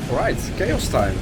Alright, chaos time.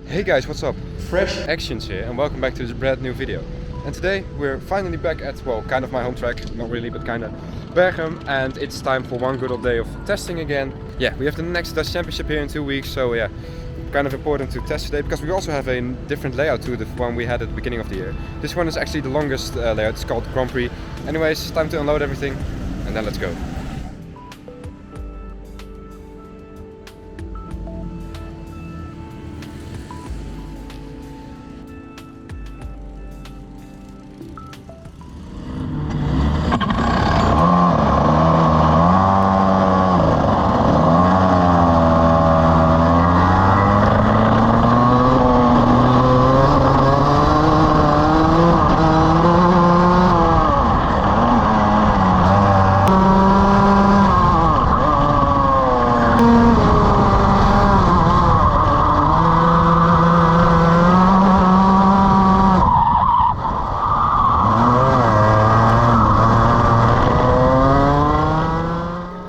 Hey guys, what's up? Fresh Actions here and welcome back to this brand new video. And today we're finally back at, well, kind of my home track, not really, but kinda, Berghem, and it's time for one good old day of testing again. Yeah, we have the next Dutch Championship here in 2 weeks, so yeah, kind of important to test today because we also have a different layout to the one we had at the beginning of the year. This one is actually the longest layout, it's called Grand Prix. Anyways, time to unload everything and then let's go.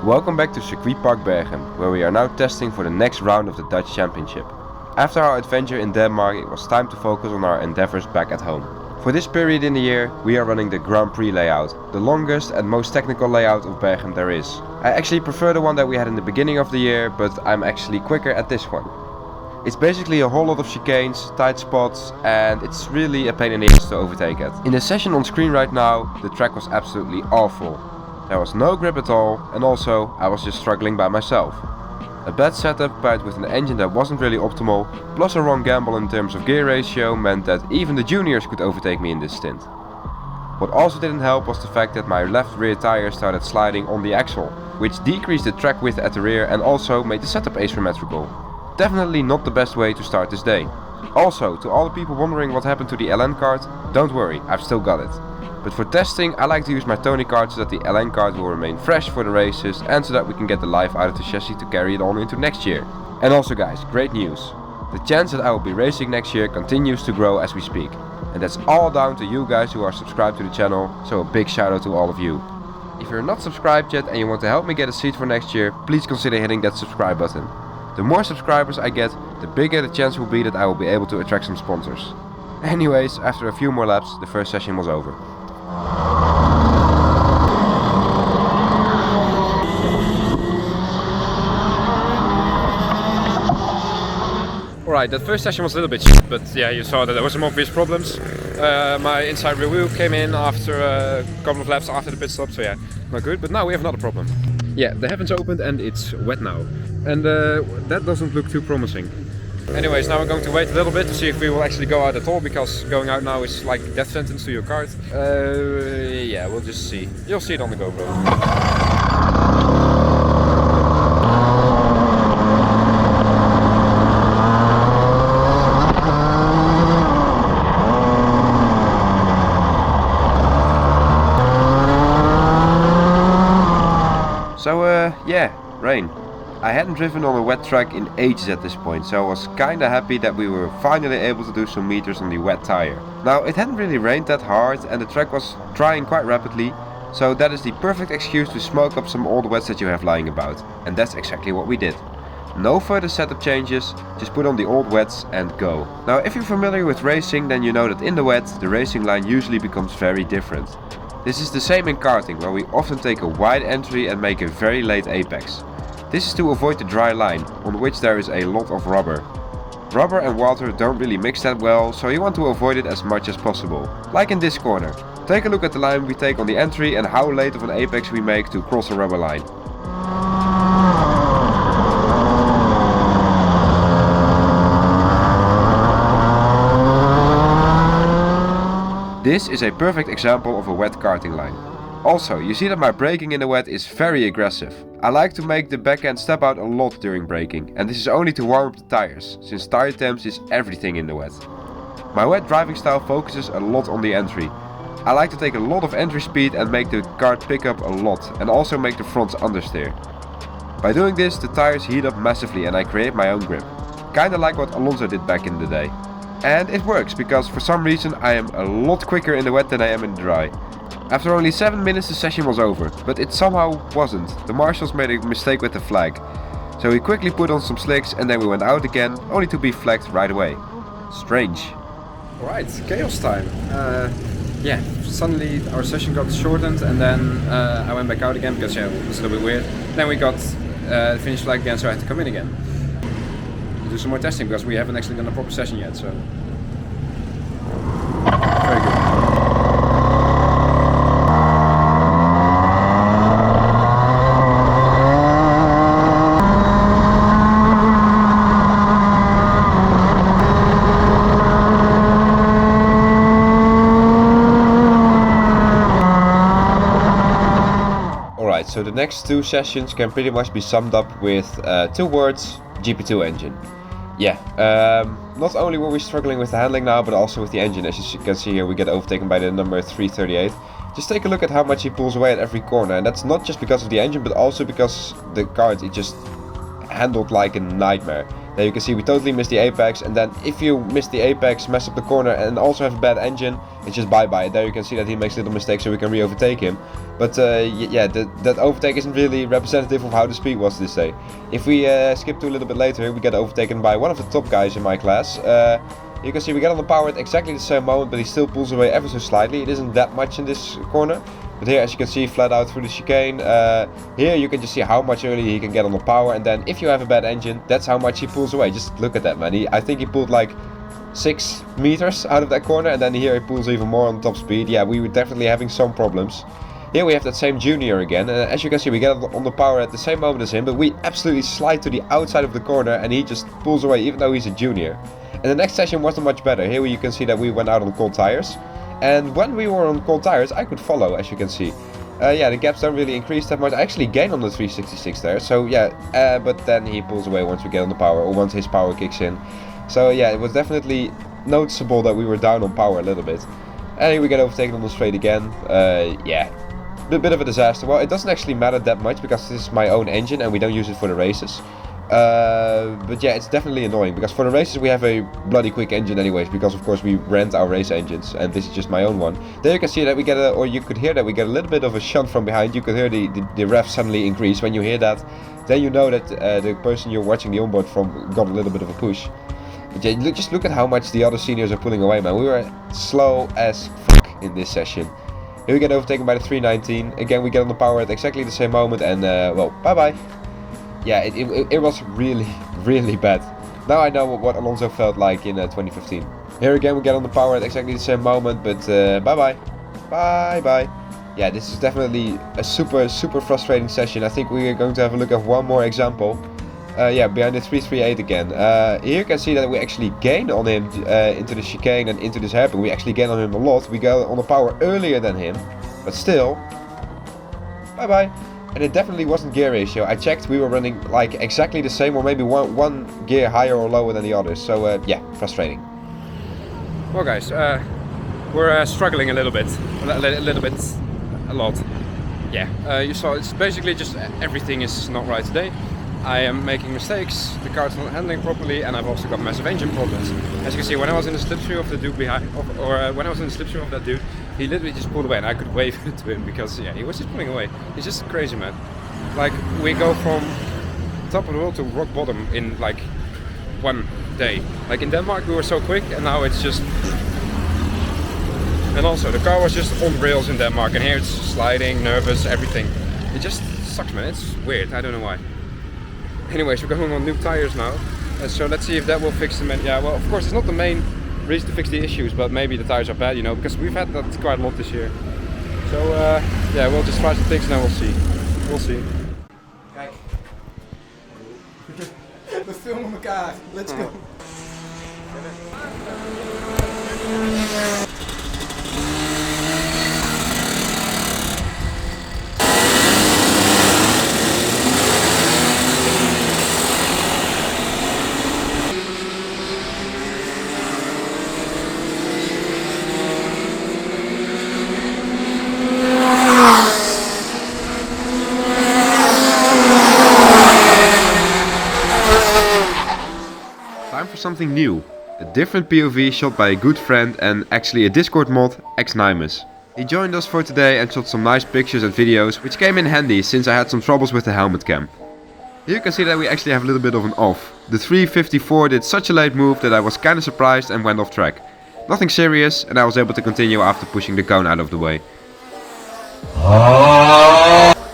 Welcome back to Circuit Park Berghem, where we are now testing for the next round of the Dutch Championship. After our adventure in Denmark, it was time to focus on our endeavors back at home. For this period in the year, we are running the Grand Prix layout, the longest and most technical layout of Berghem there is. I actually prefer the one that we had in the beginning of the year, but I'm actually quicker at this one. It's basically a whole lot of chicanes, tight spots, and it's really a pain in the ass to overtake it. In the session on screen right now, the track was absolutely awful. There was no grip at all, and also I was just struggling by myself. A bad setup paired with an engine that wasn't really optimal, plus a wrong gamble in terms of gear ratio, meant that even the juniors could overtake me in this stint. What also didn't help was the fact that my left rear tire started sliding on the axle, which decreased the track width at the rear and also made the setup asymmetrical. Definitely not the best way to start this day. Also, to all the people wondering what happened to the LN card, don't worry, I've still got it. But for testing, I like to use my Tony card so that the LN card will remain fresh for the races and so that we can get the life out of the chassis to carry it on into next year. And also guys, great news. The chance that I will be racing next year continues to grow as we speak. And that's all down to you guys who are subscribed to the channel, so a big shout out to all of you. If you're not subscribed yet and you want to help me get a seat for next year, please consider hitting that subscribe button. The more subscribers I get, the bigger the chance will be that I will be able to attract some sponsors. Anyways, after a few more laps, the first session was over. Alright, that first session was a little bit shit, but yeah, you saw that there were some obvious problems. My inside rear wheel came in after a couple of laps after the pit stop, so yeah, not good. But now we have another problem. Yeah, the heavens opened and it's wet now. And that doesn't look too promising. Anyways, now we're going to wait a little bit to see if we will actually go out at all, because going out now is like death sentence to your kart. Yeah, we'll just see. You'll see it on the GoPro. So yeah, rain. I hadn't driven on a wet track in ages at this point, so I was kinda happy that we were finally able to do some meters on the wet tire. Now, it hadn't really rained that hard and the track was drying quite rapidly, so that is the perfect excuse to smoke up some old wets that you have lying about. And that's exactly what we did. No further setup changes, just put on the old wets and go. Now, if you're familiar with racing, then you know that in the wet, the racing line usually becomes very different. This is the same in karting, where we often take a wide entry and make a very late apex. This is to avoid the dry line, on which there is a lot of rubber. Rubber and water don't really mix that well, so you want to avoid it as much as possible. Like in this corner. Take a look at the line we take on the entry and how late of an apex we make to cross a rubber line. This is a perfect example of a wet karting line. Also, you see that my braking in the wet is very aggressive. I like to make the backhand step out a lot during braking, and this is only to warm up the tires, since tire temps is everything in the wet. My wet driving style focuses a lot on the entry. I like to take a lot of entry speed and make the kart pick up a lot, and also make the fronts understeer. By doing this, the tires heat up massively and I create my own grip. Kinda like what Alonso did back in the day. And it works, because for some reason I am a lot quicker in the wet than I am in the dry. After only 7 minutes the session was over, but it somehow wasn't. The marshals made a mistake with the flag. So we quickly put on some slicks and then we went out again, only to be flagged right away. Strange. Alright, chaos time. Yeah, suddenly our session got shortened and then I went back out again because it was a little bit weird. Then we got the finish flag again, so I had to come in again. Do some more testing because we haven't actually done a proper session yet, so... Very good. Alright, so the next 2 sessions can pretty much be summed up with 2 words: GP2 engine. Yeah, not only were we struggling with the handling now, but also with the engine. As you can see here, we get overtaken by the number 338. Just take a look at how much he pulls away at every corner, and that's not just because of the engine, but also because the Kart, it just handled like a nightmare. There you can see we totally missed the apex, and then if you miss the apex, mess up the corner and also have a bad engine, it's just bye-bye. There you can see that he makes little mistakes so we can re-overtake him. But yeah, that overtake isn't really representative of how the speed was this day. If we skip to a little bit later, we get overtaken by one of the top guys in my class. You can see we get on the power at exactly the same moment, but he still pulls away ever so slightly. It isn't that much in this corner. But here, as you can see, flat out through the chicane, here you can just see how much earlier he can get on the power, and then if you have a bad engine, that's how much he pulls away. Just look at that, man. I think he pulled like 6 meters out of that corner, and then here he pulls even more on top speed. Yeah, we were definitely having some problems. Here we have that same junior again, and as you can see, we get on the power at the same moment as him, but we absolutely slide to the outside of the corner, and he just pulls away even though he's a junior. And the next session wasn't much better. Here you can see that we went out on cold tires. And when we were on cold tires, I could follow, as you can see. Yeah, the gaps don't really increase that much. I actually gained on the 366 there, so yeah, but then he pulls away once we get on the power, or once his power kicks in. So yeah, it was definitely noticeable that we were down on power a little bit. And here we get overtaken on the straight again. Yeah, a bit of a disaster. Well, it doesn't actually matter that much because this is my own engine and we don't use it for the races. But yeah, it's definitely annoying because for the races we have a bloody quick engine anyways, because of course we rent our race engines and this is just my own one. There you can see that we get or you could hear that we get a little bit of a shunt from behind. You could hear the rev suddenly increase. When you hear that, then you know that the person you're watching the onboard from got a little bit of a push. But yeah, just look at how much the other seniors are pulling away, man. We were slow as fuck in this session. Here we get overtaken by the 319. Again, we get on the power at exactly the same moment and well, bye-bye. Yeah, it was really, really bad. Now I know what Alonso felt like in 2015. Here again we get on the power at exactly the same moment, but bye-bye. Bye-bye. Yeah, this is definitely a super, super frustrating session. I think we are going to have a look at one more example. Yeah, behind the 338 again. Here you can see that we actually gain on him into the chicane and into this hairpin. We actually gain on him a lot. We got on the power earlier than him, but still, bye-bye. And it definitely wasn't gear ratio. I checked, we were running like exactly the same, or maybe one gear higher or lower than the others. So yeah, frustrating. Well guys, we're struggling a little bit. A lot. Yeah, you saw it's basically just everything is not right today. I am making mistakes, the car's not handling properly, and I've also got massive engine problems. As you can see, when I was in the slipstream of the dude behind, when I was in the slipstream of that dude, he literally just pulled away, and I could wave to him because yeah, he was just pulling away. He's just crazy, man. Like we go from top of the world to rock bottom in like one day. Like in Denmark, we were so quick, and now it's just. And also, the car was just on rails in Denmark, and here it's sliding, nervous, everything. It just sucks, man. It's weird. I don't know why. Anyways, we're going on new tires now, so let's see if that will fix them. Yeah, well, of course, it's not the main reason to fix the issues, but maybe the tires are bad, you know, because we've had that quite a lot this year. So, yeah, we'll just try some things and then we'll see. We'll see. Kijk. We filmen elkaar. Let's go. for something new. A different POV shot by a good friend and actually a Discord mod, Xnimus. He joined us for today and shot some nice pictures and videos, which came in handy since I had some troubles with the helmet cam. Here you can see that we actually have a little bit of an off. The 354 did such a late move that I was kinda surprised and went off track. Nothing serious, and I was able to continue after pushing the cone out of the way.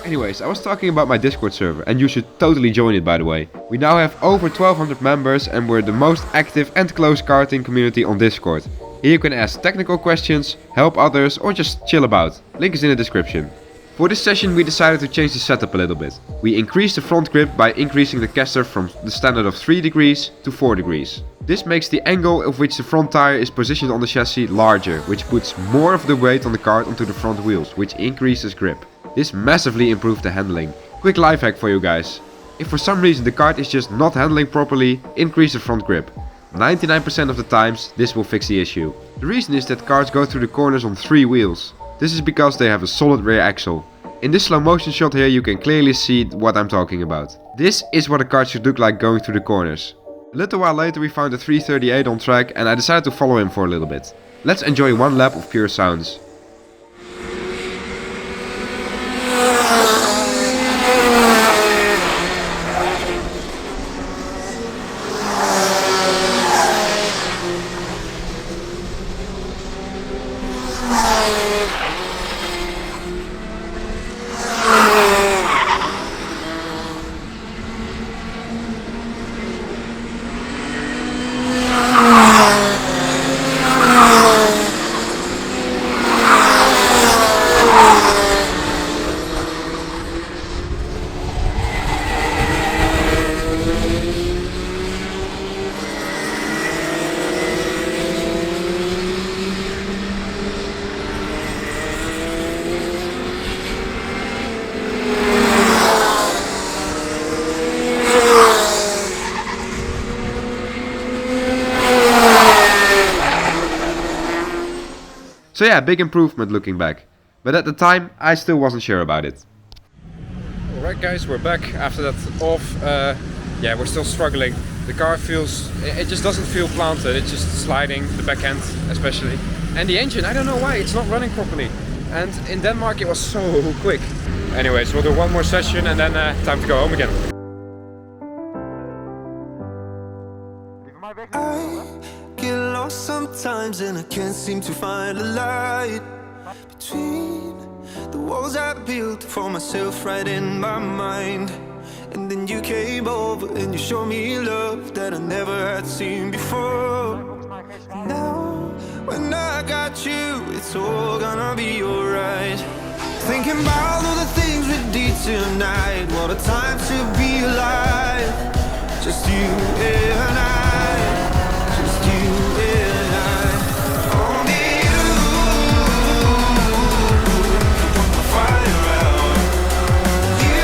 Anyways, I was talking about my Discord server, and you should totally join it by the way. We now have over 1200 members and we're the most active and close karting community on Discord. Here you can ask technical questions, help others or just chill about. Link is in the description. For this session we decided to change the setup a little bit. We increased the front grip by increasing the caster from the standard of 3 degrees to 4 degrees. This makes the angle of which the front tire is positioned on the chassis larger, which puts more of the weight on the kart onto the front wheels, which increases grip. This massively improved the handling. Quick life hack for you guys. If for some reason the kart is just not handling properly, increase the front grip. 99% of the times this will fix the issue. The reason is that karts go through the corners on 3 wheels. This is because they have a solid rear axle. In this slow motion shot here you can clearly see what I'm talking about. This is what a kart should look like going through the corners. A little while later we found a 338 on track and I decided to follow him for a little bit. Let's enjoy one lap of pure sounds. So yeah, big improvement looking back. But at the time, I still wasn't sure about it. Alright guys, we're back after that off. Yeah, we're still struggling. The car feels, it just doesn't feel planted, it's just sliding, the back end especially. And the engine, I don't know why, it's not running properly. And in Denmark it was so quick. Anyways, we'll do one more session and then time to go home again. Sometimes and I can't seem to find a light between the walls I built for myself right in my mind. And then you came over and you showed me love that I never had seen before. Now when I got you, it's all gonna be alright. Thinking about all the things we did tonight. What a time to be alive. Just you and I. Just you and I. Only you put the fire out. You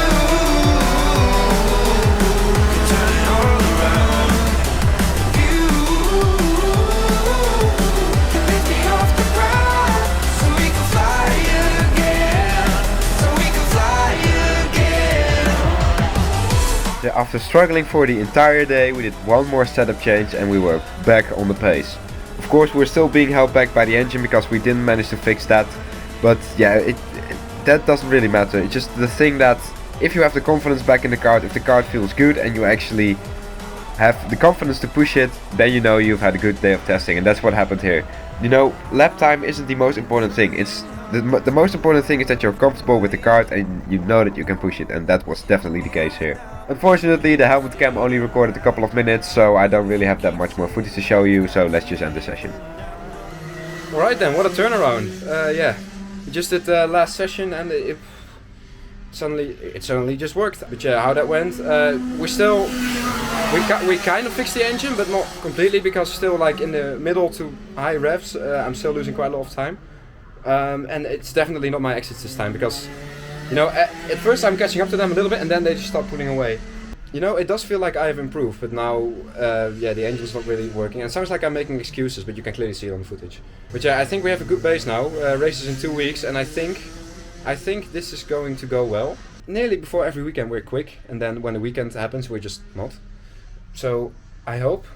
can turn it all around. You can lift me off the ground, so we can fly again. So we can fly again. After struggling for the entire day, we did one more setup change and we were back on the pace. Of course, we're still being held back by the engine because we didn't manage to fix that. But yeah, that doesn't really matter. It's just the thing that if you have the confidence back in the kart, if the kart feels good and you actually have the confidence to push it, then you know you've had a good day of testing, and that's what happened here. You know, lap time isn't the most important thing. It's the most important thing is that you're comfortable with the kart and you know that you can push it, and that was definitely the case here. Unfortunately, the helmet cam only recorded a couple of minutes, so I don't really have that much more footage to show you, so let's just end the session. Alright then, what a turnaround. Yeah, we just did the last session and it suddenly just worked. But yeah, how that went, we kind of fixed the engine, but not completely, because still like in the middle to high revs, I'm still losing quite a lot of time. And it's definitely not my exits this time, because you know, at first I'm catching up to them a little bit and then they just start pulling away. You know, it does feel like I have improved, but now, yeah, the engine's not really working. And it sounds like I'm making excuses, but you can clearly see it on the footage. But yeah, I think we have a good base now. Races in 2 weeks, and I think this is going to go well. Nearly before every weekend we're quick, and then when the weekend happens we're just not. So I hope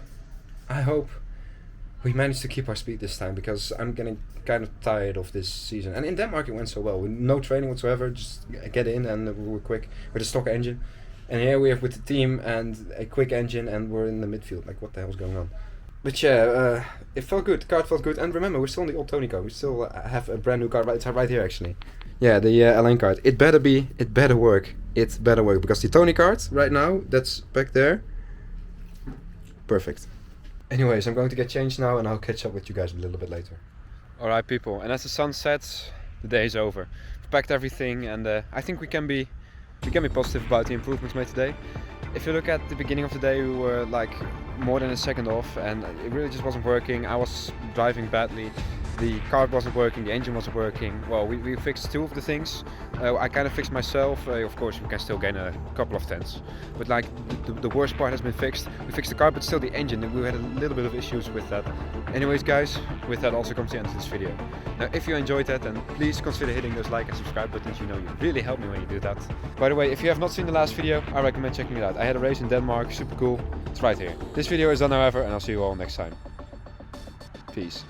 I hope we managed to keep our speed this time, because I'm getting kind of tired of this season. And in Denmark it went so well, with no training whatsoever, just get in and we were quick with a stock engine. And here we have with the team and a quick engine and we're in the midfield, like what the hell's going on? But yeah, it felt good, the car felt good, and remember, we're still on the old Tony car, we still have a brand new car, it's right here actually. Yeah, the LN card. It better work, because the Tony card, right now, that's back there. Perfect. Anyways, I'm going to get changed now and I'll catch up with you guys a little bit later. Alright people, and as the sun sets, the day is over. We've packed everything and I think we can be positive about the improvements made today. If you look at the beginning of the day, we were like more than a second off and it really just wasn't working. I was driving badly, the card wasn't working, the engine wasn't working. Well, we fixed 2 of the things. I kind of fixed myself. Of course, we can still gain a couple of tenths. But like the worst part has been fixed. We fixed the car, but still the engine, we had a little bit of issues with that. Anyways guys, with that also comes the end of this video. Now if you enjoyed that, then please consider hitting those like and subscribe buttons. You know, you really help me when you do that. By the way, if you have not seen the last video, I recommend checking it out. I had a race in Denmark, super cool. It's right here. This video is done however, and I'll see you all next time. Peace.